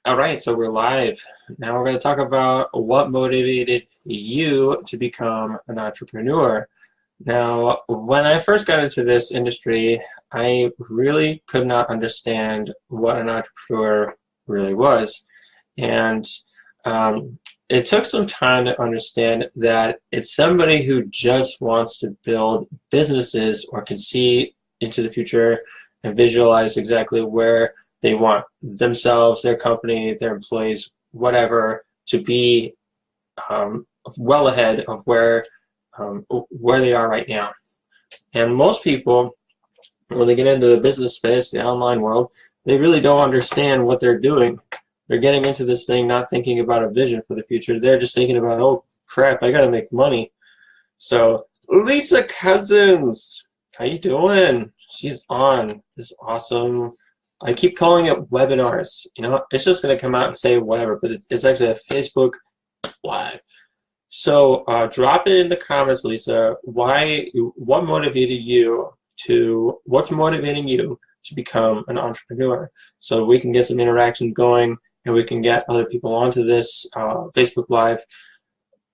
All right, so we're live. Now we're going to talk about what motivated you to become an entrepreneur. Now, when I first got into this industry, I really could not understand what an entrepreneur really was. And it took some time to understand that it's somebody who just wants to build businesses or can see into the future and visualize exactly where they want themselves, their company, their employees, whatever, to be well ahead of where they are right now. And most people, when they get into the business space, the online world, they really don't understand what they're doing. They're getting into this thing not thinking about a vision for the future. They're just thinking about, oh crap, I gotta make money. So Lisa Cousins, how you doing? She's on this awesome, I keep calling it webinars. You know, it's just going to come out and say whatever, but it's actually a Facebook Live. So drop it in the comments, Lisa. What's motivating you to become an entrepreneur? So we can get some interaction going and we can get other people onto this Facebook Live.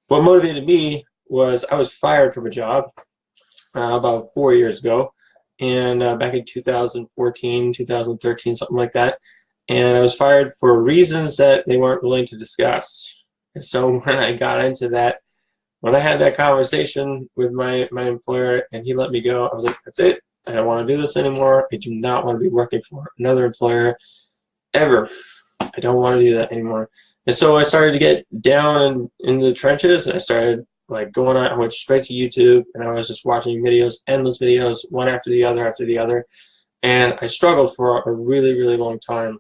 What motivated me was I was fired from a job about 4 years ago. And back in 2014, 2013, something like that. And I was fired for reasons that they weren't willing to discuss. And so when I got into that, when I had that conversation with my employer and he let me go, I was like, that's it. I don't want to do this anymore. I do not want to be working for another employer ever. I don't want to do that anymore. And so I started to get down in the trenches, and I started going on. I went straight to YouTube and I was just watching videos, endless videos, one after the other, and I struggled for a really, really long time.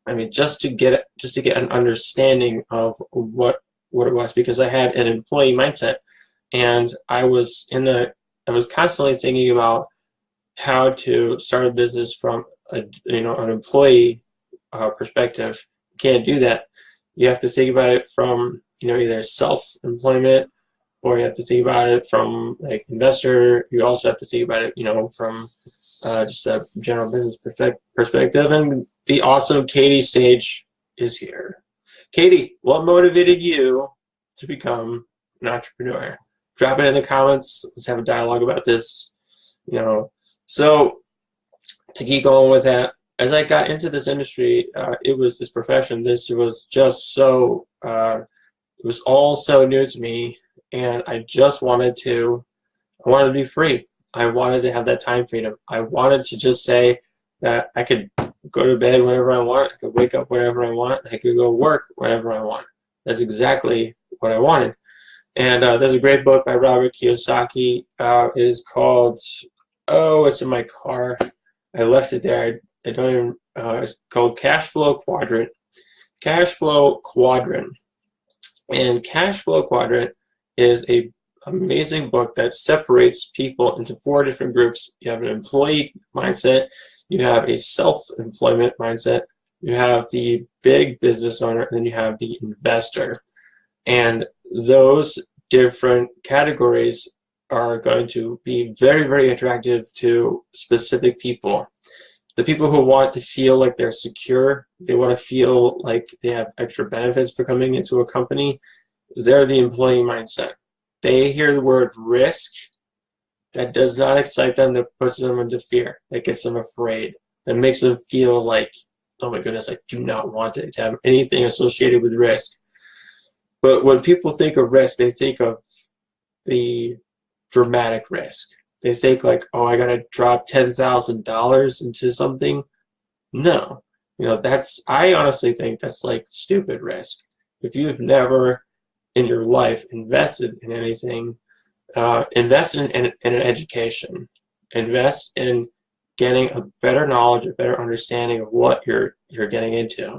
I mean, just to get an understanding of what it was, because I had an employee mindset, and I was constantly thinking about how to start a business from an employee perspective. You can't do that. You have to think about it from either self-employment, or you have to think about it from like investor. You also have to think about it, from just a general business perspective. And the awesome Katie Stage is here. Katie, what motivated you to become an entrepreneur? Drop it in the comments. Let's have a dialogue about this. So to keep going with that, as I got into this industry, it was this profession. This was just so. It was all so new to me. And I just wanted to be free. I wanted to have that time freedom. I wanted to just say that I could go to bed whenever I want. I could wake up whenever I want. I could go work whenever I want. That's exactly what I wanted. And there's a great book by Robert Kiyosaki. It is called, it's in my car. I left it there. I don't even, it's called Cash Flow Quadrant. Cash Flow Quadrant. And Cash Flow Quadrant is a amazing book that separates people into 4 different groups. You have an employee mindset, you have a self-employment mindset, you have the big business owner, and then you have the investor. And those different categories are going to be very, very attractive to specific people. The people who want to feel like they're secure, they want to feel like they have extra benefits for coming into a company, they're the employee mindset. They hear the word risk, that does not excite them, that puts them into fear, that gets them afraid, that makes them feel like, oh my goodness, I do not want it to have anything associated with risk. But when people think of risk, they think of the dramatic risk. They think like, oh, I got to drop $10,000 into something. No, I honestly think that's like stupid risk. If you've never in your life invested in anything, invest in an education, invest in getting a better knowledge, a better understanding of what you're getting into,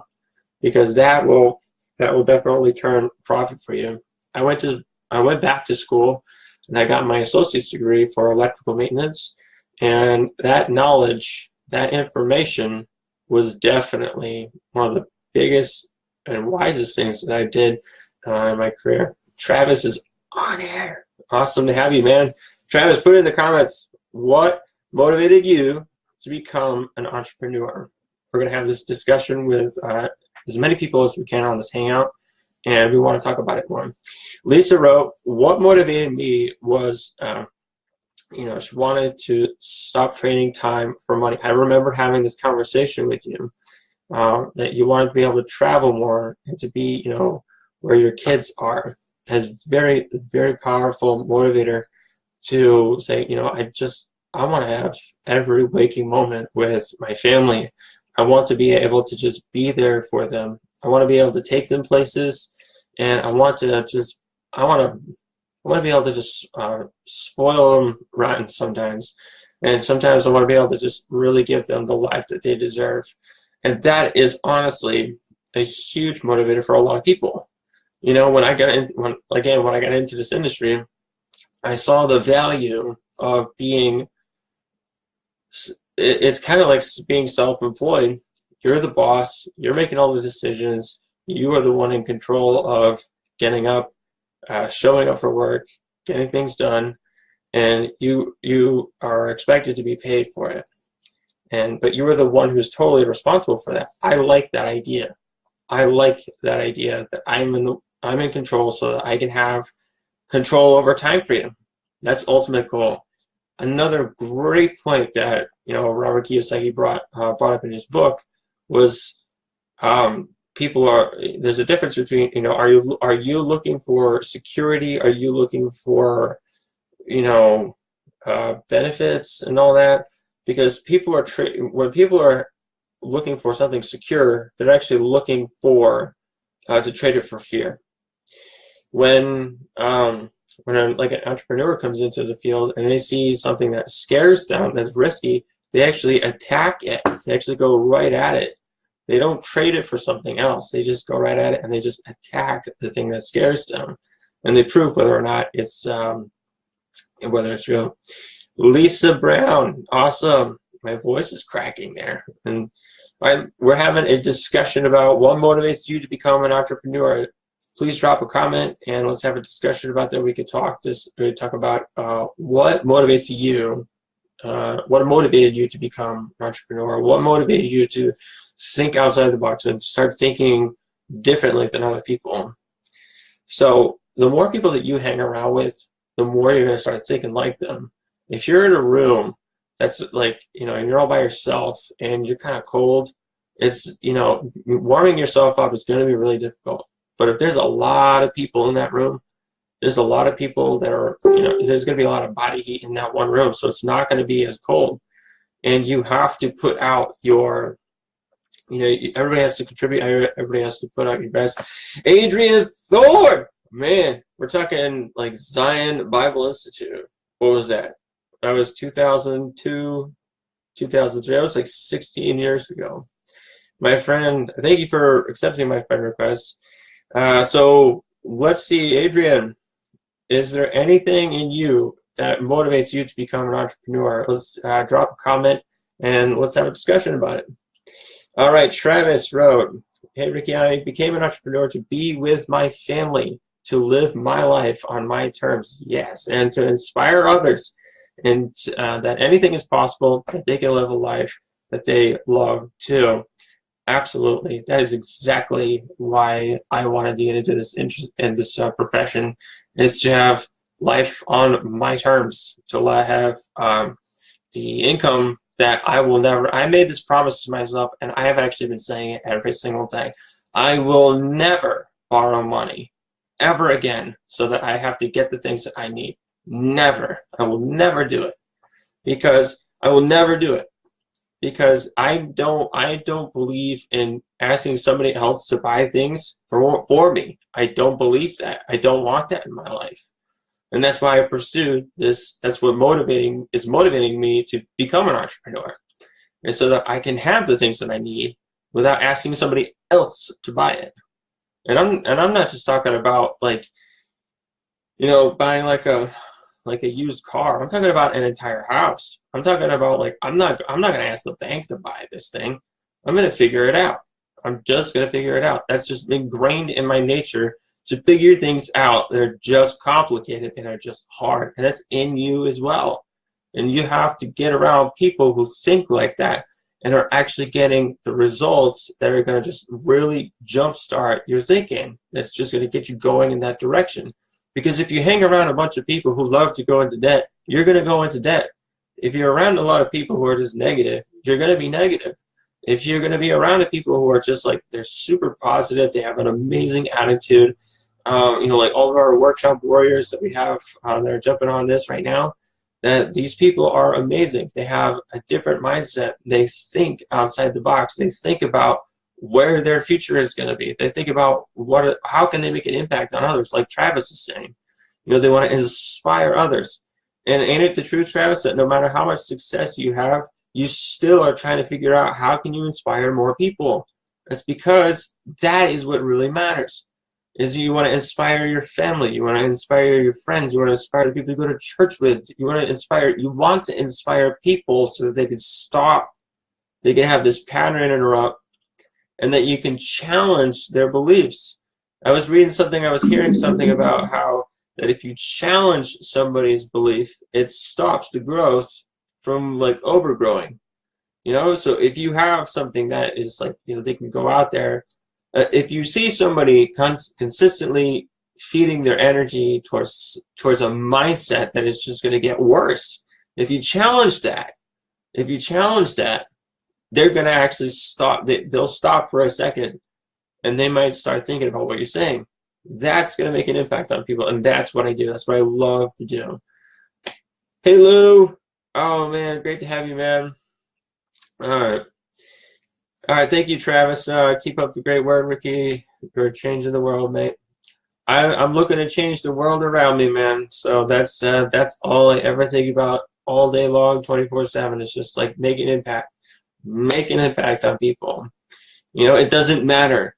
because that will definitely turn profit for you. I went back to school and I got my associate's degree for electrical maintenance, and that knowledge, that information was definitely one of the biggest and wisest things that I did in my career. Travis is on air. Awesome to have you, man. Travis, put in the comments, what motivated you to become an entrepreneur? We're going to have this discussion with as many people as we can on this hangout, and we want to talk about it more. Lisa wrote, what motivated me was, she wanted to stop trading time for money. I remember having this conversation with you, that you wanted to be able to travel more and to be, where your kids are. As very, very powerful motivator to say, I want to have every waking moment with my family. I want to be able to just be there for them. I want to be able to take them places, and I want to be able to just spoil them rotten sometimes. And sometimes I want to be able to just really give them the life that they deserve. And that is honestly a huge motivator for a lot of people. When I got into this industry, I saw the value of being, it's kind of like being self-employed. You're the boss, you're making all the decisions, you are the one in control of getting up, showing up for work, getting things done, and you are expected to be paid for it. But you are the one who's totally responsible for that. I like that idea. I like that idea that I'm in control, so that I can have control over time freedom. That's the ultimate goal. Another great point that Robert Kiyosaki brought up in his book was there's a difference between are you looking for security? Are you looking for benefits and all that? Because when people are looking for something secure, they're actually looking for to trade it for fear. When an entrepreneur comes into the field and they see something that scares them, that's risky, they actually attack it. They actually go right at it. They don't trade it for something else. They just go right at it and they just attack the thing that scares them, and they prove whether or not it's real. Lisa Brown, awesome. My voice is cracking there, and we're having a discussion about what motivates you to become an entrepreneur. Please drop a comment and let's have a discussion about that. We could talk about what motivates you, what motivated you to become an entrepreneur, what motivated you to think outside the box and start thinking differently than other people. So the more people that you hang around with, the more you're going to start thinking like them. If you're in a room that's and you're all by yourself and you're kind of cold, it's, warming yourself up is going to be really difficult. But if there's a lot of people in that room, there's a lot of people that are, there's going to be a lot of body heat in that one room, so it's not going to be as cold. And you have to put out your, everybody has to contribute, everybody has to put out your best. Adrian Thorne, man, we're talking like Zion Bible Institute. What was that? That was 2002, 2003. That was like 16 years ago. My friend, thank you for accepting my friend request. So let's see, Adrian, is there anything in you that motivates you to become an entrepreneur? Let's drop a comment and let's have a discussion about it. All right, Travis wrote, hey, Ricky, I became an entrepreneur to be with my family, to live my life on my terms, yes, and to inspire others, and that anything is possible, that they can live a life that they love too. Absolutely. That is exactly why I wanted to get into this profession, is to have life on my terms, to have the income that I will never, I made this promise to myself, and I have actually been saying it every single day. I will never borrow money ever again so that I have to get the things that I need. Never. I will never do it, because I will never do it. Because I don't believe in asking somebody else to buy things for me. I don't believe that. I don't want that in my life. And that's why I pursued this. That's what is motivating me to become an entrepreneur. And so that I can have the things that I need without asking somebody else to buy it. And I'm not just talking about buying like a used car. I'm talking about an entire house. I'm talking about I'm not going to ask the bank to buy this thing. I'm going to figure it out. I'm just going to figure it out. That's just ingrained in my nature, to figure things out that are just complicated and are just hard. And that's in you as well. And you have to get around people who think like that and are actually getting the results that are going to just really jumpstart your thinking. That's just going to get you going in that direction. Because if you hang around a bunch of people who love to go into debt, you're going to go into debt. If you're around a lot of people who are just negative, you're going to be negative. If you're going to be around the people who are just like, they're super positive, they have an amazing attitude, like all of our workshop warriors that we have that are jumping on this right now, that these people are amazing. They have a different mindset. They think outside the box. They think about where their future is going to be. They think about how can they make an impact on others, like Travis is saying. They want to inspire others. And ain't it the truth, Travis, that no matter how much success you have, you still are trying to figure out how can you inspire more people? That's because that is what really matters. Is you want to inspire your family, you want to inspire your friends, you want to inspire the people you go to church with, you want to inspire people so that they can stop, they can have this pattern interrupt, and that you can challenge their beliefs. I was hearing something about how that if you challenge somebody's belief, it stops the growth from like overgrowing. So if you have something that is like, they can go out there. If you see somebody consistently feeding their energy towards a mindset that is just going to get worse, if you challenge that, they're going to actually stop. They'll stop for a second, and they might start thinking about what you're saying. That's going to make an impact on people, and that's what I do. That's what I love to do. Hey, Lou. Oh, man, great to have you, man. All right, thank you, Travis. Keep up the great work, Ricky. You're changing the world, mate. I'm looking to change the world around me, man. So that's all I ever think about all day long, 24/7. It's just like make an impact on people. It doesn't matter.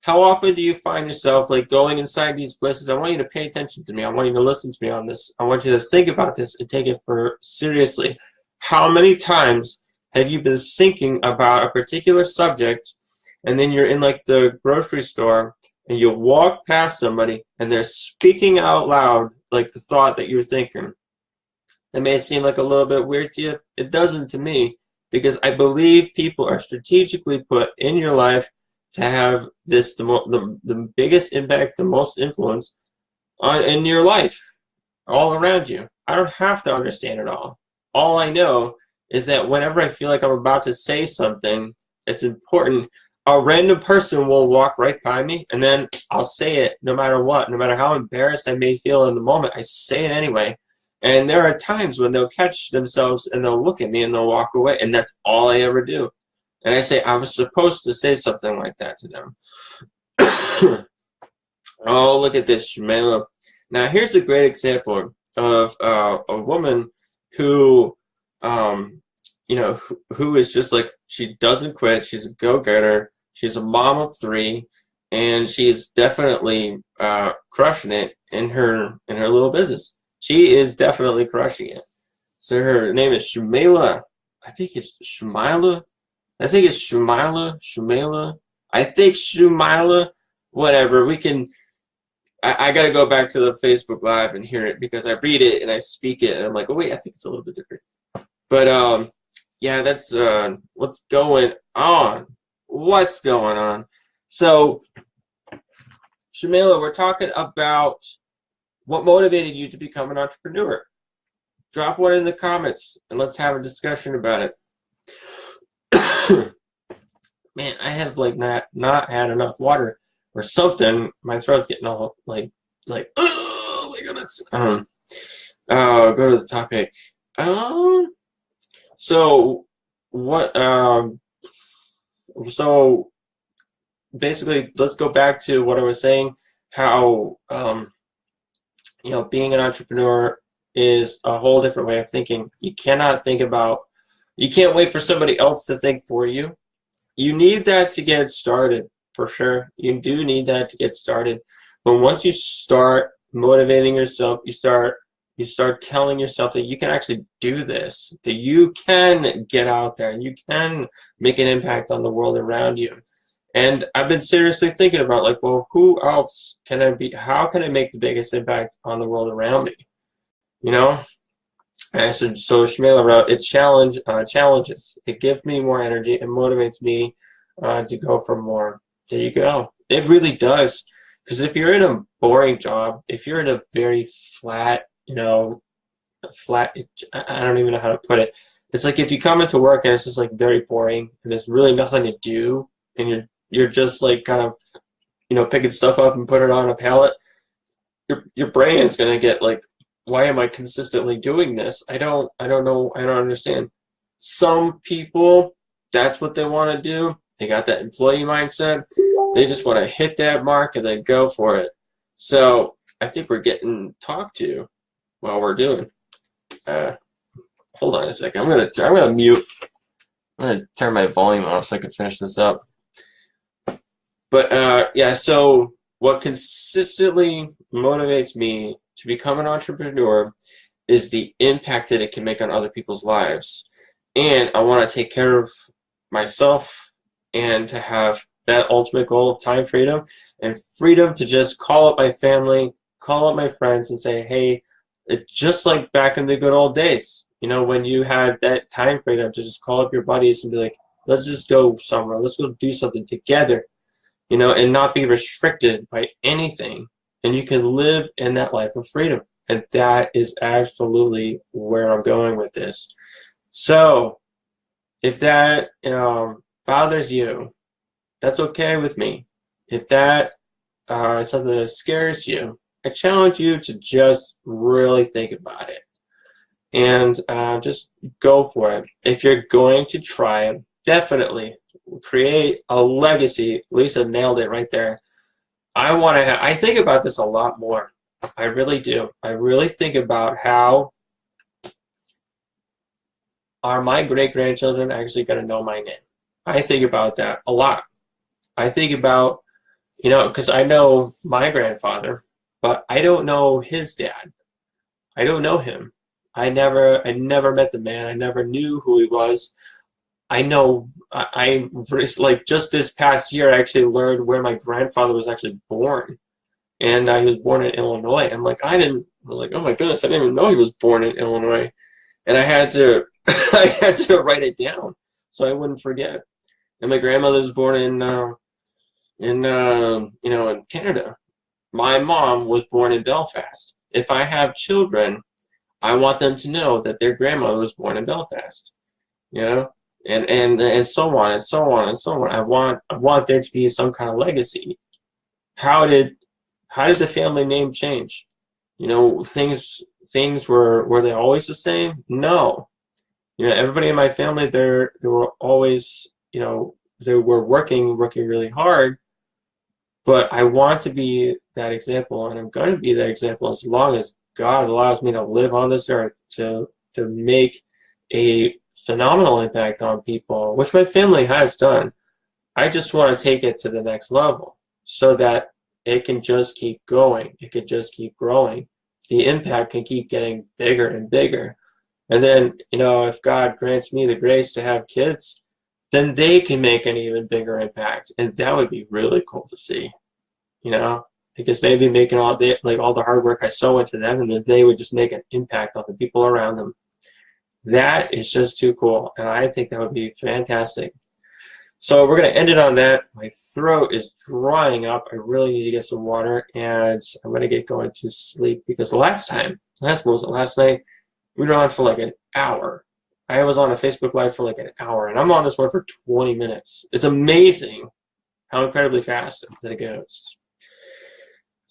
How often do you find yourself like going inside these places? I want you to pay attention to me. I want you to listen to me on this. I want you to think about this and take it seriously. How many times have you been thinking about a particular subject, and then you're in like the grocery store and you walk past somebody and they're speaking out loud like the thought that you're thinking? It may seem like a little bit weird to you. It doesn't to me, because I believe people are strategically put in your life to have the biggest impact, the most influence in your life, all around you. I don't have to understand it all. All I know is that whenever I feel like I'm about to say something that's important, a random person will walk right by me, and then I'll say it no matter what. No matter how embarrassed I may feel in the moment, I say it anyway. And there are times when they'll catch themselves and they'll look at me and they'll walk away, and that's all I ever do. And I say, I was supposed to say something like that to them. Oh, look at this, Shmela. Now, here's a great example of a woman who, who is just like, she doesn't quit. She's a go-getter. She's a mom of 3, and she is definitely crushing it in her little business. She is definitely crushing it. So her name is Shumela. I think it's Shumila. I think Shumila. Whatever. We can. I got to go back to the Facebook Live and hear it, because I read it and I speak it and I'm like, oh wait, I think it's a little bit different. But yeah, that's what's going on. What's going on? So, Shumila, we're talking about what motivated you to become an entrepreneur. Drop one in the comments and let's have a discussion about it. Man, I have like not had enough water or something. My throat's getting all like oh my goodness. Go to the topic. So what? So basically, let's go back to what I was saying. How being an entrepreneur is a whole different way of thinking. You cannot think about. You can't wait for somebody else to think for you. You need that to get started, for sure. You do need that to get started. But once you start motivating yourself, you start telling yourself that you can actually do this, that you can get out there and you can make an impact on the world around you. And I've been seriously thinking about, like, well, who else can I be? How can I make the biggest impact on the world around me? And so Shamela wrote, it challenges. It gives me more energy. It motivates me to go for more. There you go. It really does. Because if you're in a boring job, if you're in a very flat, flat, I don't even know how to put it. It's like if you come into work and it's just like very boring and there's really nothing to do and you're just like kind of, picking stuff up and put it on a pallet, your brain is gonna get like, why am I consistently doing this? I don't know. I don't understand. Some people, that's what they want to do. They got that employee mindset. They just want to hit that mark and then go for it. So I think we're getting talked to while we're doing. Hold on a second. I'm gonna mute. I'm gonna turn my volume off so I can finish this up. But yeah. So what consistently motivates me to become an entrepreneur is the impact that it can make on other people's lives. And I want to take care of myself and to have that ultimate goal of time freedom and freedom to just call up my family, call up my friends and say, hey, it's just like back in the good old days, when you had that time freedom to just call up your buddies and be like, let's just go somewhere, let's go do something together, and not be restricted by anything. And you can live in that life of freedom. And that is absolutely where I'm going with this. So if that bothers you, that's okay with me. If that is something that scares you, I challenge you to just really think about it. And just go for it. If you're going to try it, definitely create a legacy. Lisa nailed it right there. I think about this a lot more. I really do. I really think about how are my great-grandchildren actually going to know my name? I think about that a lot. I think about, because I know my grandfather, but I don't know his dad. I don't know him. I never met the man. I never knew who he was. I know, like just this past year, I actually learned where my grandfather was actually born. And he was born in Illinois. I'm like, I was like, oh my goodness, I didn't even know he was born in Illinois. And I had to, I had to write it down so I wouldn't forget. And my grandmother was born in Canada. My mom was born in Belfast. If I have children, I want them to know that their grandmother was born in Belfast. And so on and so on and so on. I want there to be some kind of legacy. How did the family name change? Things were they always the same? No. Everybody in my family, they were always, they were working really hard. But I want to be that example, and I'm going to be that example as long as God allows me to live on this earth to make a phenomenal impact on people, which my family has done. I just want to take it to the next level so that it can just keep going. It can just keep growing. The impact can keep getting bigger and bigger. And then, if God grants me the grace to have kids, then they can make an even bigger impact. And that would be really cool to see, because they'd be making all the hard work I sow into them, and then they would just make an impact on the people around them. That is just too cool, and I think that would be fantastic. So we're going to end it on that. My throat is drying up. I really need to get some water, and I'm going to get going to sleep because last night, we were on for like an hour. I was on a Facebook Live for like an hour, and I'm on this one for 20 minutes. It's amazing how incredibly fast that it goes.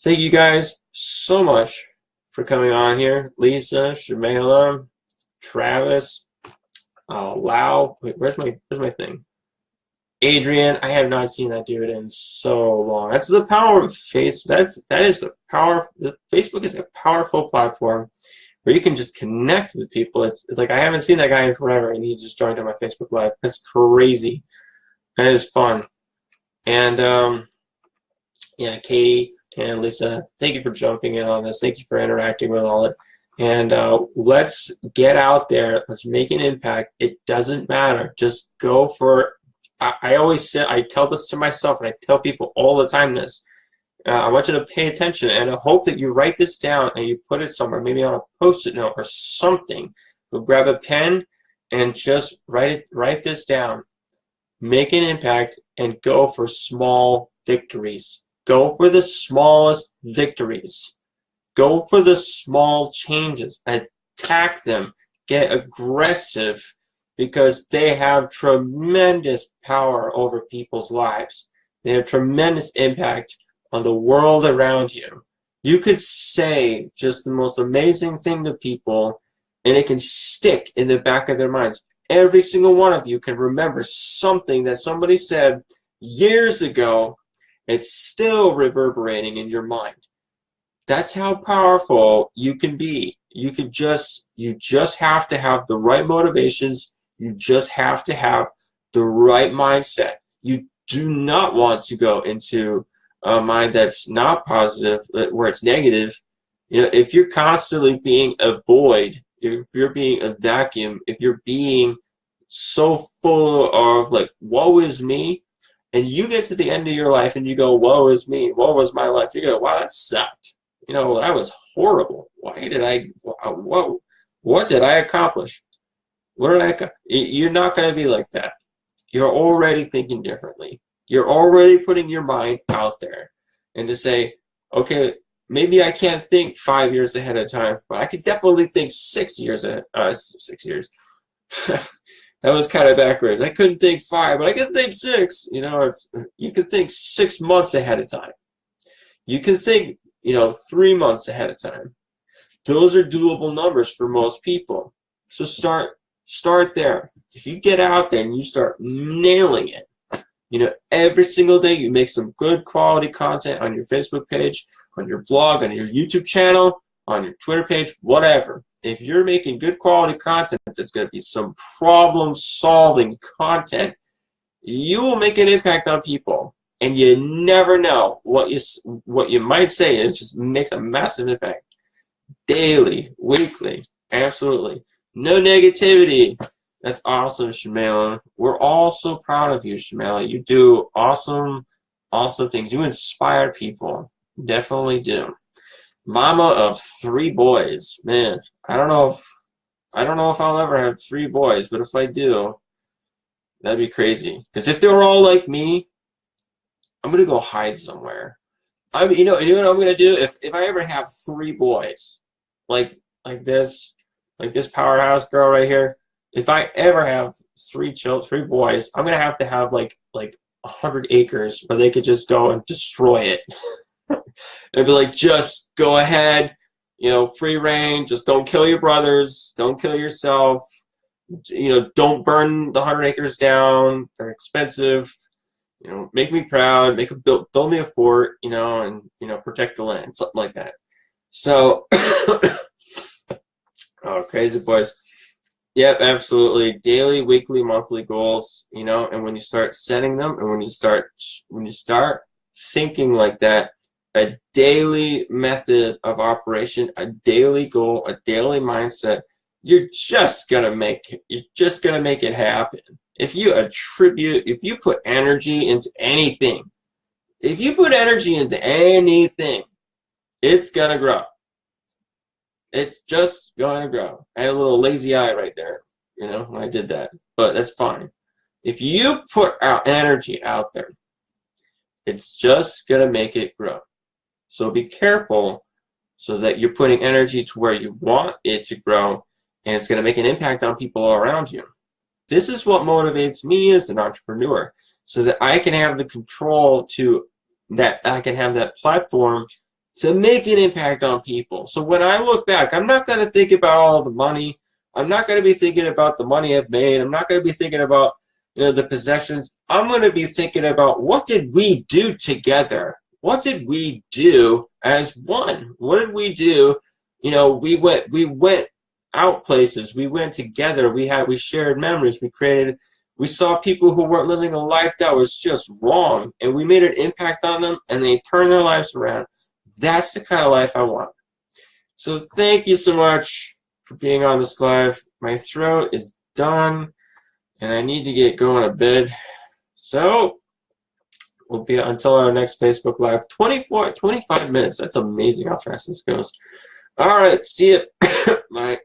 Thank you guys so much for coming on here. Lisa, Shamela, Travis, Lau. Wait, where's my thing? Adrian. I have not seen that dude in so long. That's the power of Facebook. That is the power. Facebook is a powerful platform where you can just connect with people. It's like I haven't seen that guy in forever, and he just joined on my Facebook Live. That's crazy. That is fun. And yeah, Katie and Lisa, thank you for jumping in on this. Thank you for interacting with all it. And let's get out there. Let's make an impact. It doesn't matter. Just go for. I always say, I tell this to myself, and I tell people all the time this. I want you to pay attention, and I hope that you write this down and you put it somewhere, maybe on a Post-it note or something. Go grab a pen and just write this down. Make an impact and go for small victories. Go for the smallest victories. Go for the small changes. Attack them. Get aggressive, because they have tremendous power over people's lives. They have tremendous impact on the world around you. You could say just the most amazing thing to people, and it can stick in the back of their minds. Every single one of you can remember something that somebody said years ago. It's still reverberating in your mind. That's how powerful you can be. You just have to have the right motivations. You just have to have the right mindset. You do not want to go into a mind that's not positive, where it's negative. You know, if you're constantly being a void, if you're being a vacuum, if you're being so full of like, woe is me, and you get to the end of your life and you go, woe is me, woe was my life, you go, wow, that sucked. You know, that was horrible. What did I accomplish? You're not going to be like that. You're already thinking differently. You're already putting your mind out there. And to say, okay, maybe I can't think 5 years ahead of time, but I could definitely think 6 years ahead. 6 years. That was kind of backwards. I couldn't think 5, but I could think 6. You know, you can think 6 months ahead of time. You can think, 3 months ahead of time. Those are doable numbers for most people. So start there. If you get out there and you start nailing it, every single day you make some good quality content on your Facebook page, on your blog, on your YouTube channel, on your Twitter page, whatever. If you're making good quality content, there's going to be some problem-solving content, you will make an impact on people. And you never know what you might say. It just makes a massive impact. Daily, weekly, absolutely. No negativity. That's awesome, Shamela. We're all so proud of you, Shamela. You do awesome things. You inspire people. Definitely do. Mama of 3 boys. Man, I don't know if I'll ever have 3 boys, but if I do, that'd be crazy. Because if they were all like me, I'm gonna go hide somewhere. You know what I'm gonna do? If I ever have 3 boys, like this powerhouse girl right here. If I ever have 3 boys, I'm gonna have to have like 100 acres where they could just go and destroy it. They'd be like, just go ahead, free reign. Just don't kill your brothers. Don't kill yourself. Don't burn the 100 acres down. They're expensive. Make me proud. Build me a fort. And protect the land. Something like that. So, oh, crazy boys. Yep, absolutely. Daily, weekly, monthly goals. And when you start setting them, and when you start thinking like that, a daily method of operation, a daily goal, a daily mindset, you're just gonna make it happen. If you put energy into anything, it's gonna grow. It's just going to grow. I had a little lazy eye right there, when I did that, but that's fine. If you put out energy out there, it's just gonna make it grow. So be careful so that you're putting energy to where you want it to grow, and it's going to make an impact on people around you. This is what motivates me as an entrepreneur, so that I can have the control I can have that platform to make an impact on people. So when I look back, I'm not going to think about all the money. I'm not going to be thinking about the money I've made. I'm not going to be thinking about the possessions. I'm going to be thinking about, what did we do together? What did we do as one? What did we do? We went out places. We went together. We shared memories. We saw people who weren't living a life that was just wrong, and we made an impact on them, and they turned their lives around. That's the kind of life I want. So thank you so much for being on this live. My throat is done, and I need to get going to bed. So we'll be until our next Facebook Live. 25 minutes. That's amazing how fast this goes. All right. See you. Bye.